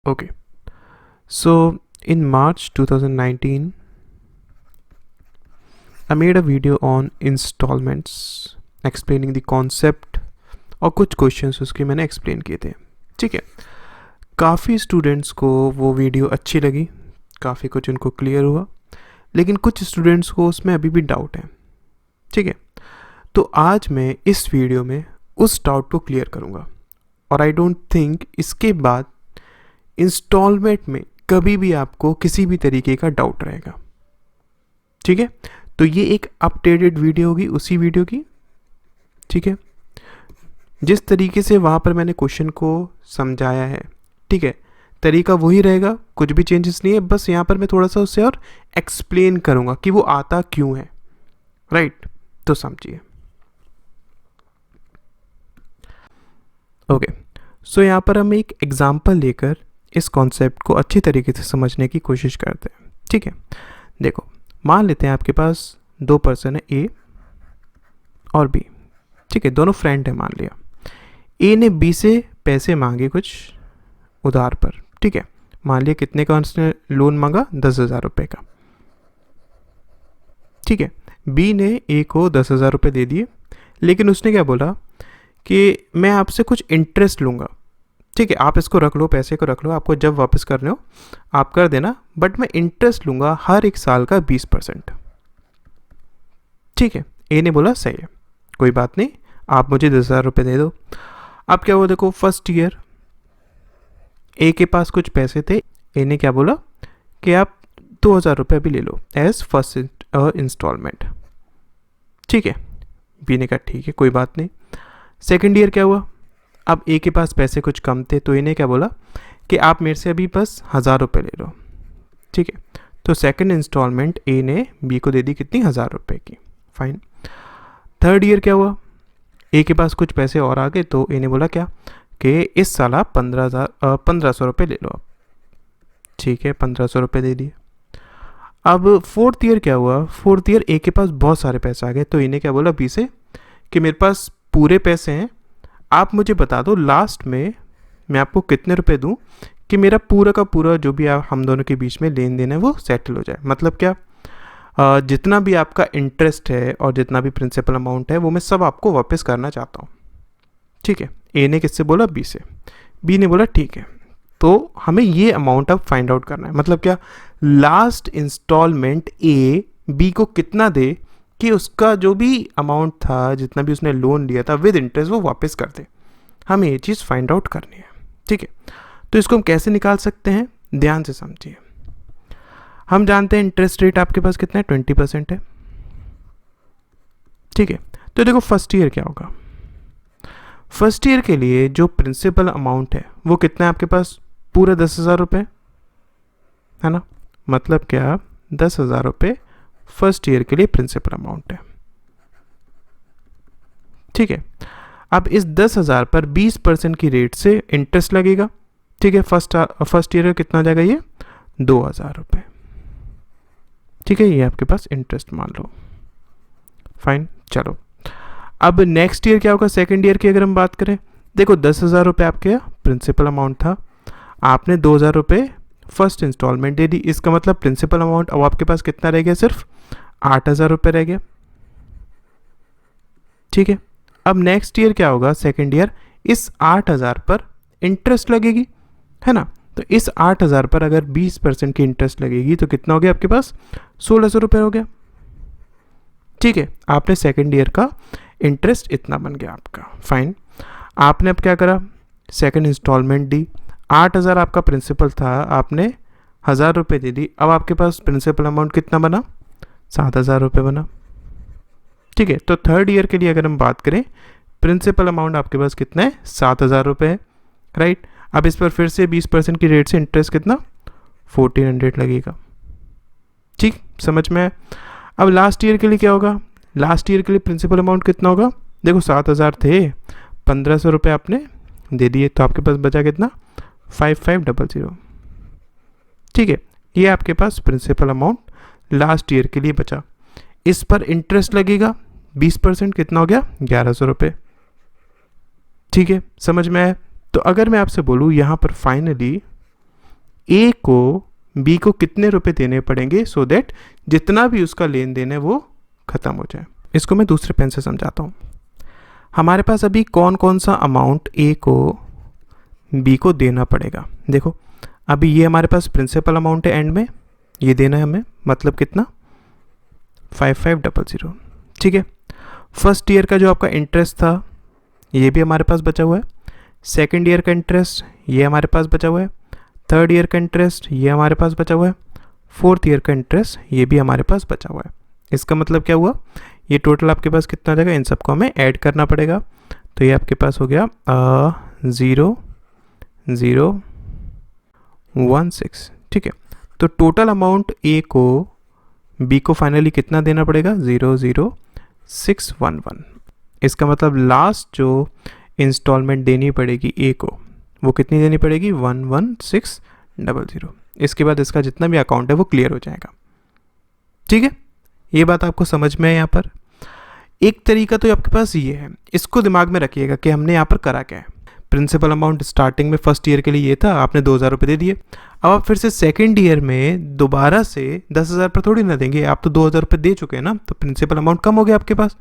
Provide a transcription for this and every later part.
Okay, so in March 2019, I made a video on installments, explaining the concept और कुछ questions उसके मैंने explain किए थे. ठीक है, काफ़ी स्टूडेंट्स को वो वीडियो अच्छी लगी, काफ़ी कुछ उनको क्लियर हुआ, लेकिन कुछ स्टूडेंट्स को उसमें अभी भी डाउट है. ठीक है, तो आज मैं इस वीडियो में उस डाउट को क्लियर करूँगा. और आई डोंट थिंक इसके बाद इंस्टॉलमेंट में कभी भी आपको किसी भी तरीके का डाउट रहेगा. ठीक है, तो ये एक अपडेटेड वीडियो होगी उसी वीडियो की. ठीक है, जिस तरीके से वहाँ पर मैंने क्वेश्चन को समझाया है, ठीक है, तरीका वही रहेगा, कुछ भी चेंजेस नहीं है. बस यहाँ पर मैं थोड़ा सा उससे और एक्सप्लेन करूँगा कि वो आता क्यों है. राइट, तो समझिए. ओके, सो यहाँ पर हम एक एग्जांपल लेकर इस कॉन्सेप्ट को अच्छी तरीके से समझने की कोशिश करते हैं. ठीक है, देखो, मान लेते हैं आपके पास दो पर्सन है, ए और बी. ठीक है, दोनों फ्रेंड है. मान लिया ए ने बी से पैसे मांगे कुछ उधार पर. ठीक है, मान लिया कितने का उसने लोन मांगा, 10,000 रुपये का. ठीक है, बी ने ए को 10,000 रुपये दे दिए, लेकिन उसने क्या बोला कि मैं आपसे कुछ इंटरेस्ट लूँगा. ठीक है, आप इसको रख लो, पैसे को रख लो, आपको जब वापस करने हो आप कर देना, बट मैं इंटरेस्ट लूँगा हर एक साल का 20%. ठीक है, ए ने बोला सही है, कोई बात नहीं, आप मुझे 10,000 रुपये दे दो. अब क्या हुआ, देखो, फर्स्ट ईयर ए के पास कुछ पैसे थे. ए ने क्या बोला कि आप 2,000 रुपये अभी ले लो एज फर्स्ट इंस्टॉलमेंट. ठीक है, बी ने कहा ठीक है, कोई बात नहीं. सेकेंड ईयर क्या हुआ, अब ए के पास पैसे कुछ कम थे, तो ए ने क्या बोला कि आप मेरे से अभी बस 1,000 रुपये ले लो. ठीक है, तो सेकंड इंस्टॉलमेंट ए ने बी को दे दी कितनी, 1,000 रुपये की. फाइन. थर्ड ईयर क्या हुआ, ए के पास कुछ पैसे और आ गए, तो ए ने बोला क्या कि इस साल आप 1,500 रुपये ले लो आप. ठीक है, 1,500 रुपये दे दिए. अब फोर्थ ईयर क्या हुआ, फोर्थ ईयर ए के पास बहुत सारे पैसे आ गए, तो ए ने क्या बोला बी से कि मेरे पास पूरे पैसे हैं, आप मुझे बता दो लास्ट में मैं आपको कितने रुपए दूं कि मेरा पूरा का पूरा जो भी हम दोनों के बीच में लेन देन है वो सेटल हो जाए. मतलब क्या, जितना भी आपका इंटरेस्ट है और जितना भी प्रिंसिपल अमाउंट है वो मैं सब आपको वापस करना चाहता हूँ. ठीक है, ए ने किससे बोला, बी से. बी ने बोला ठीक है, तो हमें ये अमाउंट अब फाइंड आउट करना है. मतलब क्या, लास्ट इंस्टॉलमेंट ए बी को कितना दे कि उसका जो भी अमाउंट था, जितना भी उसने लोन लिया था विद इंटरेस्ट, वो वापस कर दे. हमें ये चीज़ फाइंड आउट करनी है. ठीक है, तो इसको हम कैसे निकाल सकते हैं, ध्यान से समझिए. हम जानते हैं इंटरेस्ट रेट आपके पास कितना है, 20% है. ठीक है, तो देखो फर्स्ट ईयर क्या होगा. फर्स्ट ईयर के लिए जो प्रिंसिपल अमाउंट है वो कितना है आपके पास, पूरा 10,000 रुपये है ना. मतलब क्या, 10,000 रुपये फर्स्ट ईयर के लिए प्रिंसिपल अमाउंट है. ठीक है, अब इस 10,000 पर 20% की रेट से इंटरेस्ट लगेगा. ठीक है, फर्स्ट ईयर का कितना जाएगा, ये 2,000 रुपये. ठीक है, ये आपके पास इंटरेस्ट मान लो. फाइन, चलो. अब नेक्स्ट ईयर क्या होगा, सेकेंड ईयर की अगर हम बात करें, देखो 10,000 रुपये आपके प्रिंसिपल अमाउंट था, आपने 2,000 रुपये फर्स्ट इंस्टॉलमेंट दे दी. इसका मतलब प्रिंसिपल अमाउंट अब आपके पास कितना रह गया, सिर्फ 8,000 रुपये रह गया. ठीक है, अब नेक्स्ट ईयर क्या होगा, सेकेंड ईयर, इस 8,000 पर इंटरेस्ट लगेगी, है ना. तो इस 8,000 पर अगर 20% की इंटरेस्ट लगेगी तो कितना हो गया आपके पास, 1,600 रुपये हो गया. ठीक है, आपने सेकेंड ईयर का इंटरेस्ट इतना बन गया आपका. फाइन. आपने अब क्या करा, सेकेंड इंस्टॉलमेंट दी, 8,000 आपका प्रिंसिपल था, आपने 1,000 रुपये दे दी. अब आपके पास प्रिंसिपल अमाउंट कितना बना, 7,000 रुपये बना. ठीक है, तो थर्ड ईयर के लिए अगर हम बात करें, प्रिंसिपल अमाउंट आपके पास कितना है, 7,000 रुपये है. राइट, अब इस पर फिर से 20% की रेट से इंटरेस्ट कितना, 1,400 लगेगा. ठीक, समझ में. अब लास्ट ईयर के लिए क्या होगा, लास्ट ईयर के लिए प्रिंसिपल अमाउंट कितना होगा, देखो 7,000 थे, 1,500 रुपये आपने दे दिए, तो आपके पास बचा कितना, 5,500. ठीक है, ये आपके पास प्रिंसिपल अमाउंट लास्ट ईयर के लिए बचा. इस पर इंटरेस्ट लगेगा 20%, कितना हो गया, 1,100 रुपये. ठीक है, समझ में आया. तो अगर मैं आपसे बोलूँ यहाँ पर फाइनली ए को बी को कितने रुपए देने पड़ेंगे सो दैट जितना भी उसका लेन देन है वो ख़त्म हो जाए। इसको मैं दूसरे पेन से समझाता हूँ। हमारे पास अभी कौन कौन सा अमाउंट ए को बी को देना पड़ेगा। देखो अभी ये हमारे पास प्रिंसिपल अमाउंट है, एंड में ये देना है हमें, मतलब कितना 5500। ठीक है। फर्स्ट ईयर का जो आपका इंटरेस्ट था ये भी हमारे पास बचा हुआ है, सेकेंड ईयर का इंटरेस्ट ये हमारे पास बचा हुआ है, थर्ड ईयर का इंटरेस्ट ये हमारे पास बचा हुआ है, फोर्थ ईयर का इंटरेस्ट ये भी हमारे पास बचा हुआ है। इसका मतलब क्या हुआ, ये टोटल आपके पास कितना आ जाएगा, इन सबको हमें ऐड करना पड़ेगा। तो ये आपके पास हो गया 0016। ठीक है। तो टोटल अमाउंट ए को बी को फाइनली कितना देना पड़ेगा, 00611। इसका मतलब लास्ट जो इंस्टॉलमेंट देनी पड़ेगी ए को वो कितनी देनी पड़ेगी, 11600। इसके बाद इसका जितना भी अकाउंट है वो क्लियर हो जाएगा। ठीक है, ये बात आपको समझ में है। यहाँ पर एक तरीका तो आपके पास ये है, इसको दिमाग में रखिएगा कि हमने यहाँ पर करा क्या है। प्रिंसिपल अमाउंट स्टार्टिंग में फर्स्ट ईयर के लिए ये था, आपने 2000 रुपये दे दिए। अब आप फिर से सेकेंड ईयर में दोबारा से 10,000 पर थोड़ी ना देंगे, आप तो 2000 रुपये दे चुके हैं ना, तो प्रिंसिपल अमाउंट कम हो गया आपके पास।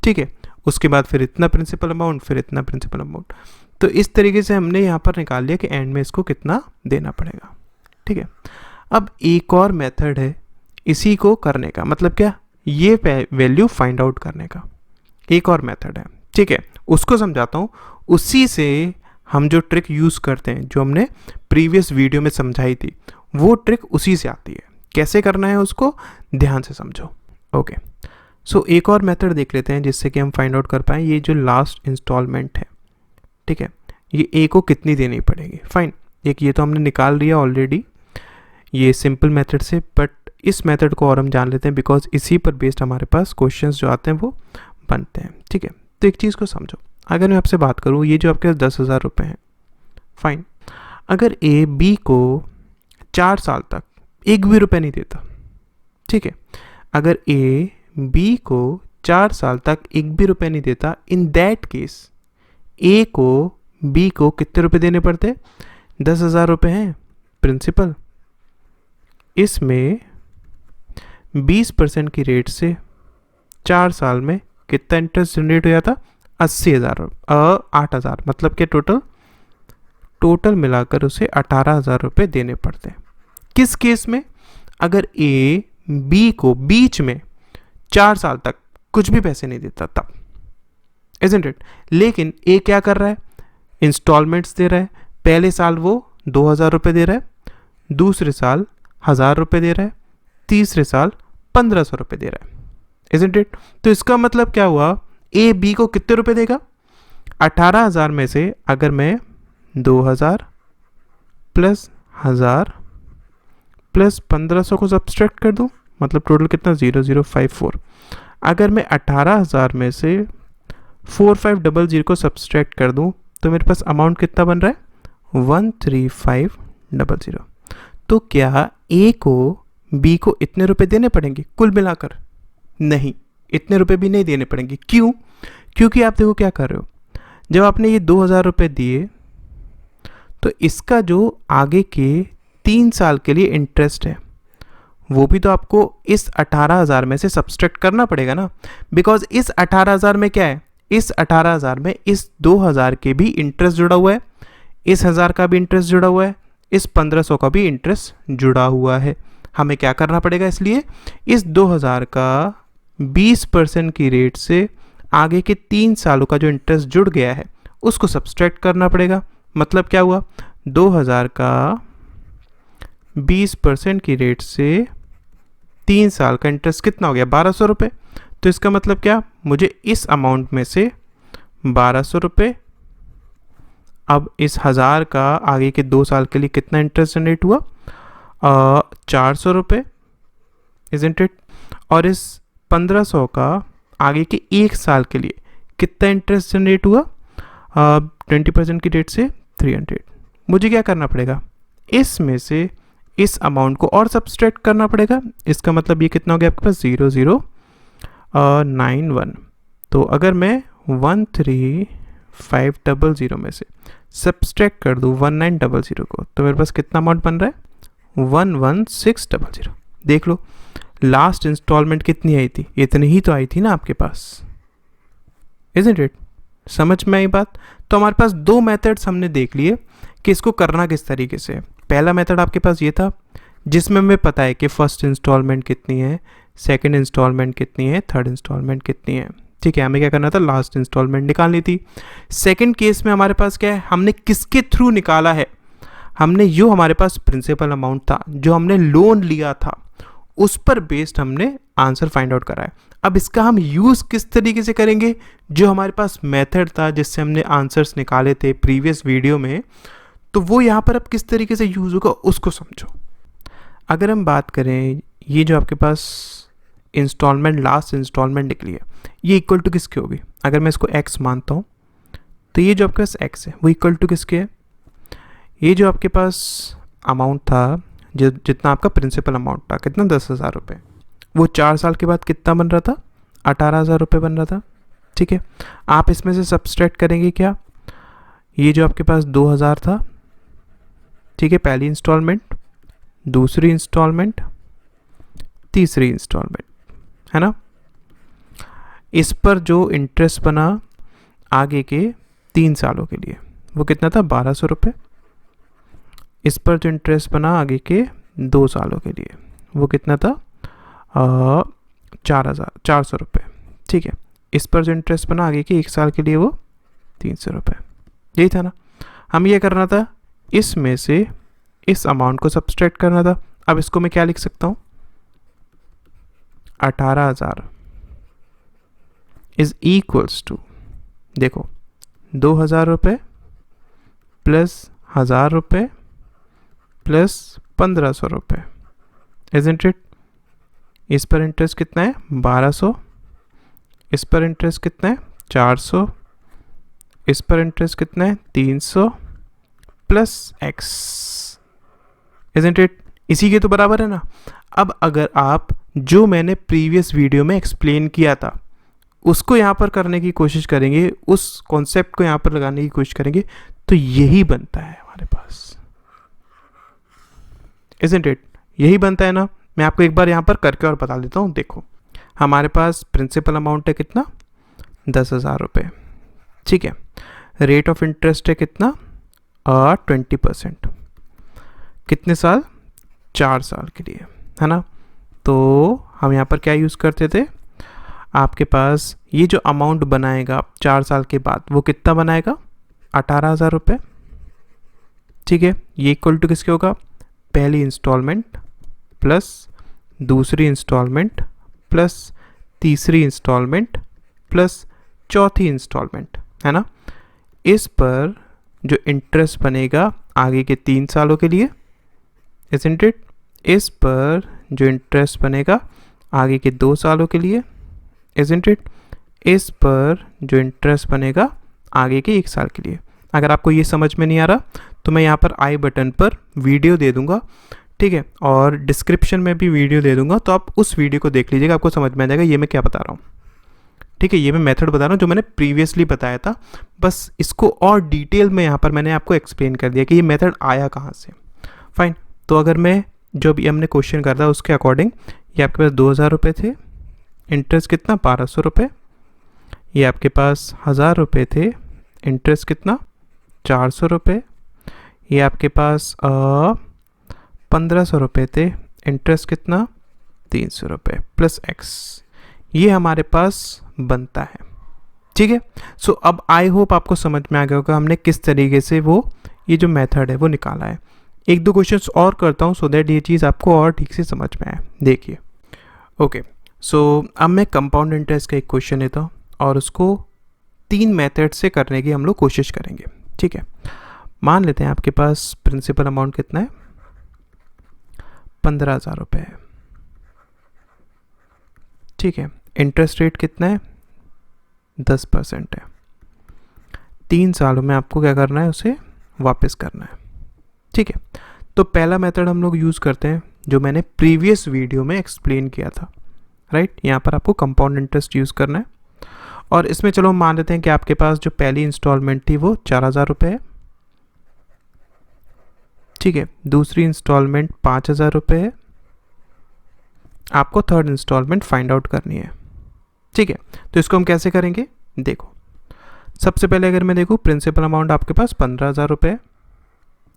ठीक है, उसके बाद फिर इतना प्रिंसिपल अमाउंट, फिर इतना प्रिंसिपल अमाउंट। तो इस तरीके से हमने यहाँ पर निकाल लिया कि एंड में इसको कितना देना पड़ेगा। ठीक है। अब एक और मेथड है इसी को करने का, मतलब क्या, ये वैल्यू फाइंड आउट करने का एक और मेथड है। ठीक है, उसको समझाता हूँ। उसी से हम जो ट्रिक यूज़ करते हैं, जो हमने प्रीवियस वीडियो में समझाई थी, वो ट्रिक उसी से आती है। कैसे करना है उसको ध्यान से समझो। ओके, सो एक और मेथड देख लेते हैं जिससे कि हम फाइंड आउट कर पाएँ ये जो लास्ट इंस्टॉलमेंट है। ठीक है, ये ए को कितनी देनी पड़ेगी। फाइन, एक ये तो हमने निकाल लिया ऑलरेडी ये सिंपल मेथड से, बट इस मेथड को और हम जान लेते हैं बिकॉज इसी पर बेस्ड हमारे पास क्वेश्चंस जो आते हैं वो बनते हैं। ठीक है, तो एक चीज़ को समझो, अगर मैं आपसे बात करूँ ये जो आपके 10,000 रुपये हैं, फाइन, अगर ए बी को 4 साल तक एक भी रुपये नहीं देता, ठीक है, अगर ए बी को 4 साल तक एक भी रुपये नहीं देता, इन दैट केस ए को बी को कितने रुपए देने पड़ते, 10,000 रुपये हैं प्रिंसिपल। इसमें 20% की रेट से 4 साल में कितना इंटरेस्ट जनरेट हो जाता, 8,000, मतलब कि टोटल मिलाकर उसे 18,000 रुपये देने पड़ते हैं। किस केस में, अगर ए बी को बीच में 4 साल तक कुछ भी पैसे नहीं देता तब, इजंट इट। लेकिन ए क्या कर रहा है, इंस्टॉलमेंट्स दे रहा है। पहले साल वो 2,000 रुपये दे रहा है, दूसरे साल 1,000 रुपये दे रहा है, तीसरे साल 1,500 रुपये दे रहा है, इजंट इट। तो इसका मतलब क्या हुआ, ए बी को कितने रुपए देगा, 18,000 में से अगर मैं 2,000 प्लस 1,000 प्लस 1,500 को सब्सट्रैक्ट कर दूं, मतलब टोटल कितना 0,054। अगर मैं 18,000 में से 4,500 को सब्सट्रैक्ट कर दूं तो मेरे पास अमाउंट कितना बन रहा है, 1,3500। तो क्या ए को बी को इतने रुपए देने पड़ेंगे कुल मिलाकर, नहीं, इतने रुपए भी नहीं देने पड़ेंगे। क्यों, क्योंकि आप देखो क्या कर रहे हो, जब आपने ये 2,000 रुपये दिए तो इसका जो आगे के 3 साल के लिए इंटरेस्ट है वो भी तो आपको इस 18,000 में से सब्सट्रैक्ट करना पड़ेगा ना, बिकॉज इस 18,000 में क्या है, इस 18,000 में इस 2,000 के भी इंटरेस्ट जुड़ा हुआ है, इस 1,000 का भी इंटरेस्ट जुड़ा हुआ है, इस 1,500 का भी इंटरेस्ट जुड़ा हुआ है। हमें क्या करना पड़ेगा, इसलिए इस 2,000 का 20% की रेट से आगे के 3 सालों का जो इंटरेस्ट जुड़ गया है उसको सब्सट्रैक्ट करना पड़ेगा। मतलब क्या हुआ, 2,000 का 20% की रेट से 3 साल का इंटरेस्ट कितना हो गया, 1,200 रुपये। तो इसका मतलब क्या, मुझे इस अमाउंट में से 1,200 रुपये, अब इस 1,000 का आगे के 2 साल के लिए कितना इंटरेस्ट जनरेट हुआ, 400 रुपये, इजंट इट। और इस 1,500 का आगे के 1 साल के लिए कितना इंटरेस्ट जनरेट हुआ, 20% की रेट से 300। मुझे क्या करना पड़ेगा, इसमें से इस अमाउंट को और सब्सट्रैक्ट करना पड़ेगा। इसका मतलब ये कितना हो गया आपके पास, 0,091। तो अगर मैं 1,3500 में से सब्सट्रैक्ट कर दूँ 1,900 को, तो मेरे पास कितना अमाउंट बन रहा है, 11600। देख लो लास्ट इंस्टॉलमेंट कितनी आई थी, इतनी ही तो आई थी ना आपके पास, इजंट इट? समझ में आई बात? तो हमारे पास दो मेथड्स हमने देख लिए कि इसको करना किस तरीके से है। पहला मेथड आपके पास ये था जिसमें हमें पता है कि फर्स्ट इंस्टॉलमेंट कितनी है, सेकंड इंस्टॉलमेंट कितनी है, थर्ड इंस्टॉलमेंट कितनी है। ठीक है, हमें क्या करना था, लास्ट इंस्टॉलमेंट निकालनी थी। सेकंड केस में हमारे पास क्या है, हमने किसके थ्रू निकाला है, हमने जो हमारे पास प्रिंसिपल अमाउंट था, जो हमने लोन लिया था, उस पर बेस्ड हमने आंसर फाइंड आउट करा है। अब इसका हम यूज़ किस तरीके से करेंगे, जो हमारे पास मेथड था जिससे हमने आंसर्स निकाले थे प्रीवियस वीडियो में, तो वो यहाँ पर अब किस तरीके से यूज़ होगा उसको समझो। अगर हम बात करें, ये जो आपके पास इंस्टॉलमेंट, लास्ट इंस्टॉलमेंट निकली है, ये इक्वल टू किसके होगी? अगर मैं इसको x मानता हूँ तो ये जो आपके पास x है वो इक्वल टू किसके है? ये जो आपके पास अमाउंट था, जितना आपका प्रिंसिपल अमाउंट था, कितना, 10,000 रुपये, वो 4 साल के बाद कितना बन रहा था? 18,000 रुपये बन रहा था। ठीक है, आप इसमें से सब्सट्रैक्ट करेंगे क्या? ये जो आपके पास 2,000 था, ठीक है, पहली इंस्टॉलमेंट, दूसरी इंस्टॉलमेंट, तीसरी इंस्टॉलमेंट, है ना। इस पर जो इंटरेस्ट बना आगे के 3 सालों के लिए वो कितना था? 1,200 रुपये। इस पर जो इंटरेस्ट बना आगे के 2 सालों के लिए वो कितना था? 4,400 रुपये। ठीक है, इस पर जो इंटरेस्ट बना आगे के 1 साल के लिए वो 300 रुपये। यही था ना, हम ये करना था, इसमें से इस अमाउंट को सब्सट्रैक्ट करना था। अब इसको मैं क्या लिख सकता हूँ? 18,000 इज इक्वल्स टू, देखो, 2,000 रुपये प्लस 1,000 रुपये प्लस 1,500 रुपये, इजंट इट? इस पर इंटरेस्ट कितना है? 1,200। इस पर इंटरेस्ट कितना है? 400। इस पर इंटरेस्ट कितना है? 300 प्लस x, इजंट इट? इसी के तो बराबर है ना। अब अगर आप जो मैंने प्रीवियस वीडियो में एक्सप्लेन किया था उसको यहाँ पर करने की कोशिश करेंगे, उस कॉन्सेप्ट को यहाँ पर लगाने की कोशिश करेंगे, तो यही बनता है हमारे पास, इजंट इट? यही बनता है ना। मैं आपको एक बार यहाँ पर करके और बता देता हूँ। देखो, हमारे पास प्रिंसिपल अमाउंट है कितना? 10,000 रुपये। ठीक है, रेट ऑफ इंटरेस्ट है कितना? 20%। कितने साल? 4 साल के लिए, है ना। तो हम यहाँ पर क्या यूज़ करते थे, आपके पास ये जो अमाउंट बनाएगा 4 साल के बाद वो कितना बनाएगा? 18,000 रुपये। ठीक है, ये इक्वल टू किसके होगा? पहली इंस्टॉलमेंट प्लस दूसरी इंस्टॉलमेंट प्लस तीसरी इंस्टॉलमेंट प्लस चौथी इंस्टॉलमेंट, है ना। इस पर जो इंटरेस्ट बनेगा आगे के 3 सालों के लिए, इजंट इट? इस पर जो इंटरेस्ट बनेगा आगे के 2 सालों के लिए, इजंट इट? इस पर जो इंटरेस्ट बनेगा आगे के 1 साल के लिए। अगर आपको ये समझ में नहीं आ रहा तो मैं यहाँ पर आई बटन पर वीडियो दे दूँगा, ठीक है, और डिस्क्रिप्शन में भी वीडियो दे दूँगा, तो आप उस वीडियो को देख लीजिएगा, आपको समझ में आ जाएगा ये मैं क्या बता रहा हूँ। ठीक है, ये मैं मेथड बता रहा हूँ जो मैंने प्रीवियसली बताया था, बस इसको और डिटेल में यहाँ पर मैंने आपको एक्सप्लेन कर दिया कि ये मेथड आया कहाँ से। फाइन, तो अगर मैं जो भी हमने क्वेश्चन कर रहा उसके अकॉर्डिंग, ये आपके पास 2,000 रुपये थे, इंटरेस्ट कितना? 1,200 रुपये। ये आपके पास 1,000 रुपये थे, इंटरेस्ट कितना? 400 रुपये। ये आपके पास 1,500 रुपये थे, इंटरेस्ट कितना? 300 रुपये प्लस x, ये हमारे पास बनता है। ठीक है, सो अब आई होप आपको समझ में आ गया होगा हमने किस तरीके से वो ये जो मेथड है वो निकाला है। एक दो क्वेश्चंस और करता हूँ सो दैट ये चीज़ आपको और ठीक से समझ में आए। देखिए, ओके, सो अब मैं कंपाउंड इंटरेस्ट का एक क्वेश्चन लेता हूँ और उसको 3 मेथड से करने की हम लोग कोशिश करेंगे। ठीक है, मान लेते हैं आपके पास प्रिंसिपल अमाउंट कितना है? 15,000 रुपये है। ठीक है, इंटरेस्ट रेट कितना है? 10% है। 3 सालों में आपको क्या करना है? उसे वापस करना है। ठीक है, तो पहला मेथड हम लोग यूज़ करते हैं जो मैंने प्रीवियस वीडियो में एक्सप्लेन किया था, राइट। यहाँ पर आपको कंपाउंड इंटरेस्ट यूज़ करना है और इसमें चलो हम मान लेते हैं कि आपके पास जो पहली इंस्टॉलमेंट थी वो 4,000 रुपये है। ठीक है, दूसरी इंस्टॉलमेंट 5,000 रुपये है, आपको थर्ड इंस्टॉलमेंट फाइंड आउट करनी है। ठीक है, तो इसको हम कैसे करेंगे, देखो सबसे पहले अगर मैं देखूँ प्रिंसिपल अमाउंट आपके पास 15,000 रुपये है।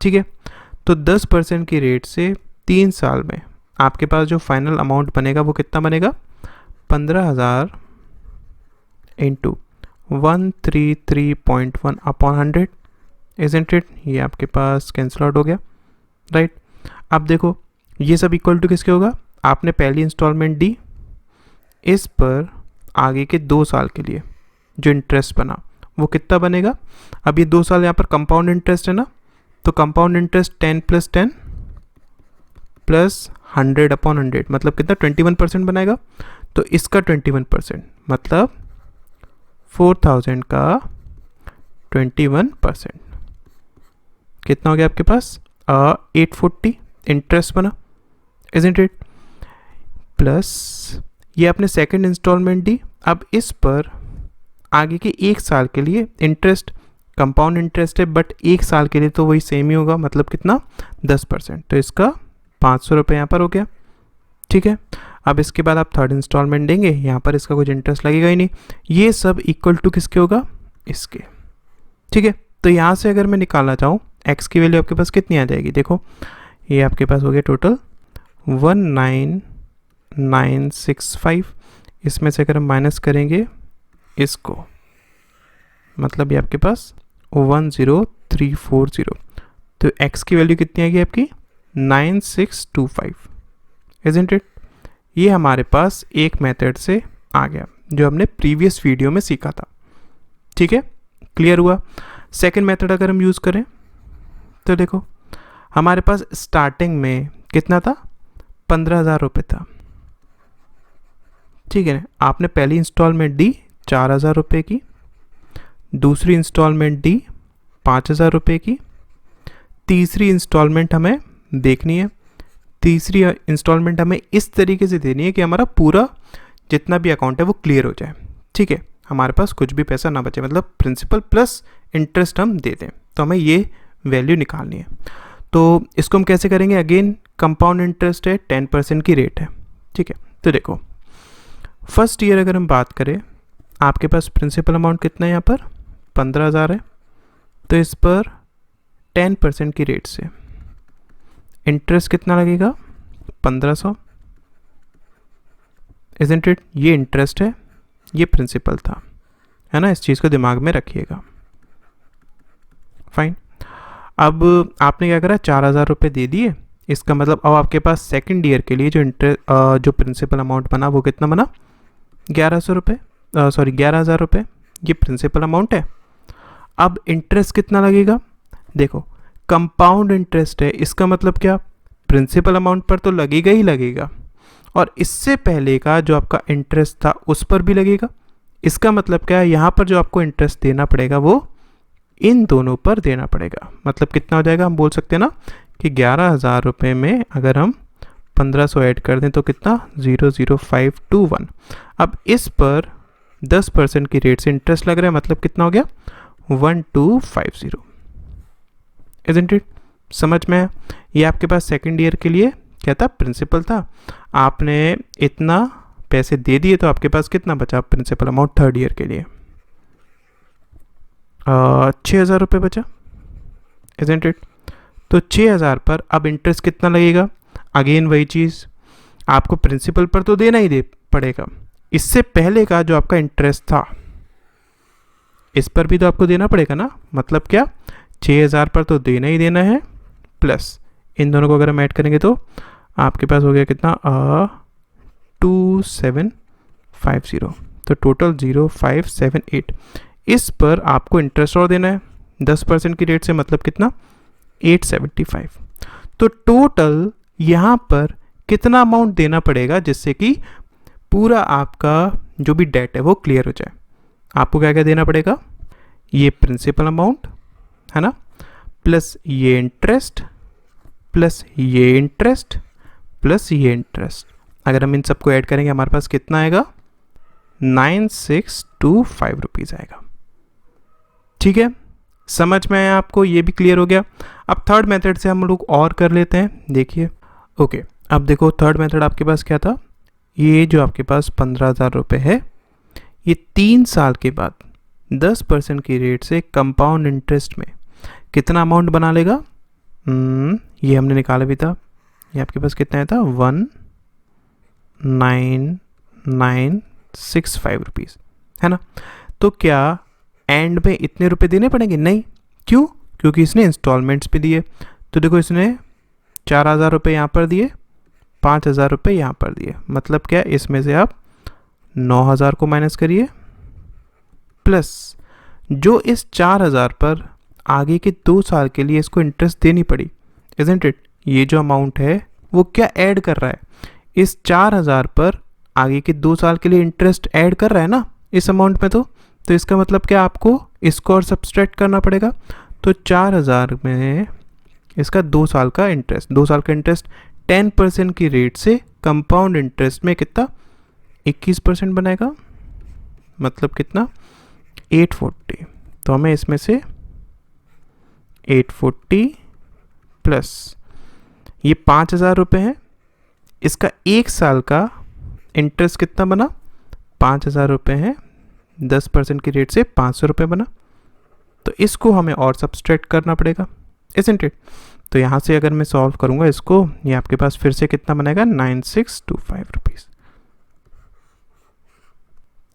ठीक है, तो 10% की रेट से 3 साल में आपके पास जो फाइनल अमाउंट बनेगा वो कितना बनेगा, 15,000 इंटू 133.1 अपॉन 100, इजंट इट। ये आपके पास कैंसिल आउट हो गया, राइट। अब देखो ये सब इक्वल टू किसके होगा, आपने पहली इंस्टॉलमेंट दी, इस पर आगे के 2 साल के लिए जो इंटरेस्ट बना वो कितना बनेगा। अब ये 2 साल यहाँ पर कंपाउंड इंटरेस्ट है ना, तो कंपाउंड इंटरेस्ट 10 + 10 प्लस 100 अपॉन 100 मतलब कितना 21% बनाएगा। तो इसका 21% मतलब 4,000 का 21% कितना हो गया आपके पास 840 इंटरेस्ट बना, इजंट इट। प्लस ये आपने सेकंड इंस्टॉलमेंट दी, अब इस पर आगे के 1 साल के लिए इंटरेस्ट, कंपाउंड इंटरेस्ट है बट 1 साल के लिए तो वही सेम ही होगा, मतलब कितना 10%, तो इसका 500 रुपये यहाँ पर हो गया। ठीक है, अब इसके बाद आप थर्ड इंस्टॉलमेंट देंगे, यहाँ पर इसका कुछ इंटरेस्ट लगेगा ही नहीं। ये सब इक्वल टू किसके होगा, इसके। ठीक है, तो यहाँ से अगर मैं निकालना चाहूँ x की वैल्यू आपके पास कितनी आ जाएगी, देखो ये आपके पास हो गया टोटल 19,965। इसमें से अगर हम माइनस करेंगे इसको, मतलब ये आपके पास 10340, तो x की वैल्यू कितनी आएगी आपकी 9625, इजंट इट। ये हमारे पास एक मेथड से आ गया जो हमने प्रीवियस वीडियो में सीखा था। ठीक है, क्लियर हुआ। सेकंड मेथड अगर हम यूज़ करें तो देखो हमारे पास स्टार्टिंग में कितना था, 15,000 रुपये था। ठीक है ना, आपने पहली इंस्टॉलमेंट दी 4,000 रुपये की, दूसरी इंस्टॉलमेंट दी 5,000 रुपये की, तीसरी इंस्टॉलमेंट हमें देखनी है। तीसरी इंस्टॉलमेंट हमें इस तरीके से देनी है कि हमारा पूरा जितना भी अकाउंट है वो क्लियर हो जाए। ठीक है, हमारे पास कुछ भी पैसा ना बचे, मतलब प्रिंसिपल प्लस इंटरेस्ट हम दे दें, तो हमें ये वैल्यू निकालनी है। तो इसको हम कैसे करेंगे, अगेन कंपाउंड इंटरेस्ट है, 10% की रेट है। ठीक है, तो देखो फर्स्ट ईयर अगर हम बात करें, आपके पास प्रिंसिपल अमाउंट कितना है, यहाँ पर 15,000 है, तो इस पर 10% की रेट से इंटरेस्ट कितना लगेगा 1500, इजंट इट। ये इंटरेस्ट है, ये प्रिंसिपल था, है ना, इस चीज़ को दिमाग में रखिएगा। फाइन, अब आपने क्या करा, 4,000 रुपये दे दिए, इसका मतलब अब आपके पास सेकेंड ईयर के लिए जो प्रिंसिपल अमाउंट बना वो कितना बना 1100 रुपये, सॉरी 11,000 रुपये, ये प्रिंसिपल अमाउंट है। अब इंटरेस्ट कितना लगेगा, देखो कंपाउंड इंटरेस्ट है, इसका मतलब क्या, प्रिंसिपल अमाउंट पर तो लगेगा ही लगेगा, और इससे पहले का जो आपका इंटरेस्ट था उस पर भी लगेगा। इसका मतलब क्या है, यहाँ पर जो आपको इंटरेस्ट देना पड़ेगा वो इन दोनों पर देना पड़ेगा। मतलब कितना हो जाएगा, हम बोल सकते हैं ना कि 11,000 रुपये में अगर हम 1500 ऐड कर दें तो कितना 00521। अब इस पर 10% की रेट से इंटरेस्ट लग रहा है, मतलब कितना हो गया 1250, इजंट इट। समझ में है, ये आपके पास सेकंड ईयर के लिए क्या था, प्रिंसिपल था, आपने इतना पैसे दे दिए, तो आपके पास कितना बचा प्रिंसिपल अमाउंट थर्ड ईयर के लिए 6,000 रुपये बचा, इजंट इट। तो 6,000 पर अब इंटरेस्ट कितना लगेगा, अगेन वही चीज़, आपको प्रिंसिपल पर तो देना ही दे पड़ेगा, इससे पहले का जो आपका इंटरेस्ट था इस पर भी तो आपको देना पड़ेगा ना। मतलब क्या, 6,000 पर तो देना ही देना है, प्लस इन दोनों को अगर हम ऐड करेंगे तो आपके पास हो गया कितना 2750, तो टोटल 0578। इस पर आपको इंटरेस्ट और देना है 10% की रेट से, मतलब कितना 875। तो टोटल यहाँ पर कितना अमाउंट देना पड़ेगा जिससे कि पूरा आपका जो भी डेट है वो क्लियर हो जाए। आपको क्या क्या देना पड़ेगा, ये प्रिंसिपल अमाउंट है ना, प्लस ये इंटरेस्ट, प्लस ये इंटरेस्ट, प्लस ये इंटरेस्ट। अगर हम इन सबको ऐड करेंगे हमारे पास कितना आएगा 9625 रुपीज़ आएगा। ठीक है, समझ में आया आपको, ये भी क्लियर हो गया। अब थर्ड मेथड से हम लोग और कर लेते हैं, देखिए। ओके, अब देखो थर्ड मेथड आपके पास क्या था, ये जो आपके पास 15,000 रुपये है, ये 3 साल के बाद 10% की रेट से कंपाउंड इंटरेस्ट में कितना अमाउंट बना लेगा? ये हमने निकाला भी था, ये आपके पास कितना आया था, 19965 रुपीज़, है ना। तो क्या एंड में इतने रुपए देने पड़ेंगे? नहीं। क्यों? क्योंकि इसने इंस्टॉलमेंट्स भी दिए। तो देखो इसने 4,000 रुपये यहाँ पर दिए, 5,000 रुपये यहाँ पर दिए, मतलब क्या, इसमें से आप 9,000 को माइनस करिए, प्लस जो इस 4,000 पर आगे के 2 साल के लिए इसको इंटरेस्ट देनी पड़ी, इज़न्ट इट। ये जो अमाउंट है वो क्या ऐड कर रहा है, इस 4,000 पर आगे के 2 साल के लिए इंटरेस्ट ऐड कर रहा है ना इस अमाउंट में। तो इसका मतलब क्या, आपको इसको और सब्सट्रैक्ट करना पड़ेगा। तो 4,000 में इसका 2 साल का इंटरेस्ट, 2 साल का इंटरेस्ट 10% की रेट से कंपाउंड इंटरेस्ट में कितना, 21% बनाएगा, मतलब कितना, 840। तो हमें इसमें से 840 प्लस ये 5,000 रुपये है, इसका 1 साल का इंटरेस्ट कितना बना, 5,000 रुपये है, 10% की रेट से 500 रुपये बना। तो इसको हमें और सब्सट्रैक्ट करना पड़ेगा, इज़न्ट इट। तो यहाँ से अगर मैं सॉल्व करूँगा इसको, ये आपके पास फिर से कितना बनेगा, 9625 रुपीज़।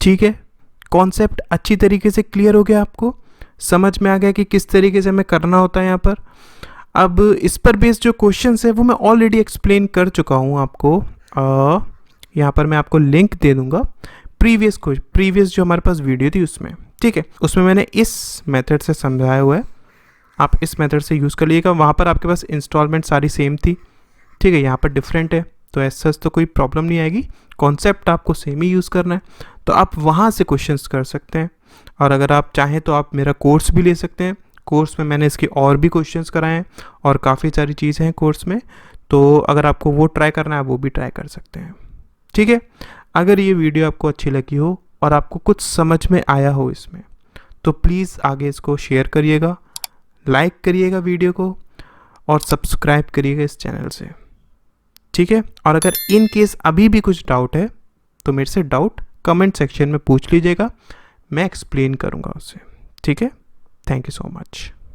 ठीक है, कॉन्सेप्ट अच्छी तरीके से क्लियर हो गया, आपको समझ में आ गया कि किस तरीके से हमें करना होता है यहाँ पर। अब इस पर बेस्ड जो क्वेश्चंस है वो मैं ऑलरेडी एक्सप्लेन कर चुका हूँ आपको। यहाँ पर मैं आपको लिंक दे दूँगा प्रीवियस जो हमारे पास वीडियो थी उसमें, ठीक है, उसमें मैंने इस मेथड से समझाया हुआ है, आप इस मेथड से यूज़ कर लीजिएगा। वहाँ पर आपके पास इंस्टॉलमेंट सारी सेम थी, ठीक है, यहाँ पर डिफरेंट है, तो ऐसा तो कोई प्रॉब्लम नहीं आएगी, कॉन्सेप्ट आपको सेम ही यूज़ करना है। तो आप वहाँ से क्वेश्चंस कर सकते हैं, और अगर आप चाहें तो आप मेरा कोर्स भी ले सकते हैं। कोर्स में मैंने इसके और भी क्वेश्चंस कराए हैं और काफ़ी सारी चीज़ें हैं कोर्स में, तो अगर आपको वो ट्राई करना है वो भी ट्राई कर सकते हैं, ठीक है। अगर ये वीडियो आपको अच्छी लगी हो और आपको कुछ समझ में आया हो इसमें, तो प्लीज़ आगे इसको शेयर करिएगा, लाइक करिएगा वीडियो को, और सब्सक्राइब करिएगा इस चैनल से, ठीक है। और अगर इन केस अभी भी कुछ डाउट है तो मेरे से डाउट कमेंट सेक्शन में पूछ लीजिएगा, मैं एक्सप्लेन करूँगा उससे, ठीक है। Thank you so much.